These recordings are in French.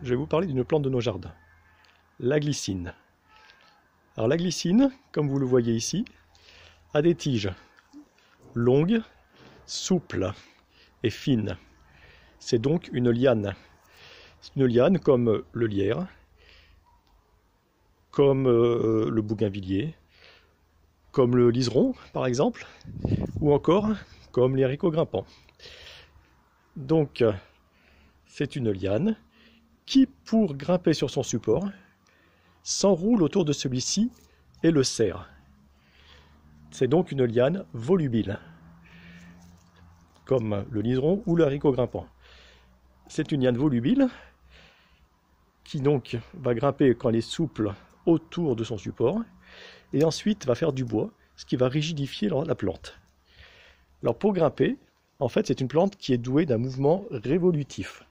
Je vais vous parler d'une plante de nos jardins, la glycine. Alors la glycine, comme vous le voyez ici, a des tiges longues, souples et fines. C'est donc une liane. C'est une liane comme le lierre, comme le bougainvillier, comme le liseron par exemple, ou encore comme les haricots grimpants. Donc c'est une liane qui, pour grimper sur son support, s'enroule autour de celui-ci et le serre. C'est donc une liane volubile, comme le liseron ou le haricot grimpant. C'est une liane volubile qui donc va grimper quand elle est souple autour de son support et ensuite va faire du bois, ce qui va rigidifier la plante. Alors pour grimper, en fait c'est une plante qui est douée d'un mouvement révolutif,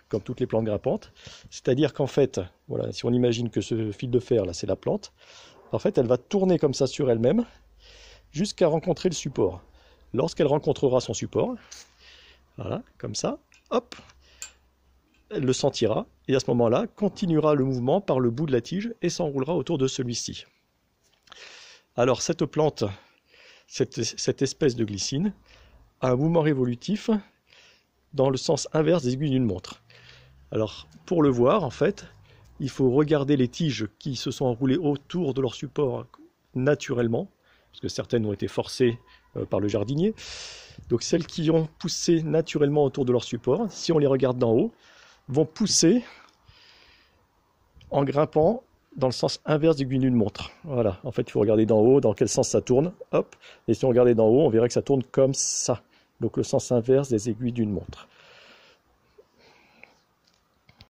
comme toutes les plantes grimpantes, c'est-à-dire qu'en fait, voilà, si on imagine que ce fil de fer là c'est la plante, en fait elle va tourner comme ça sur elle-même jusqu'à rencontrer le support. Lorsqu'elle rencontrera son support, voilà, comme ça, hop, elle le sentira et à ce moment-là continuera le mouvement par le bout de la tige et s'enroulera autour de celui-ci. Alors cette plante, cette espèce de glycine, a un mouvement révolutif dans le sens inverse des aiguilles d'une montre. Alors pour le voir, en fait, il faut regarder les tiges qui se sont enroulées autour de leur support naturellement, parce que certaines ont été forcées par le jardinier. Donc celles qui ont poussé naturellement autour de leur support, si on les regarde d'en haut, vont pousser en grimpant dans le sens inverse des aiguilles d'une montre. Voilà, en fait il faut regarder d'en haut dans quel sens ça tourne, hop, et si on regardait d'en haut, on verrait que ça tourne comme ça, donc le sens inverse des aiguilles d'une montre.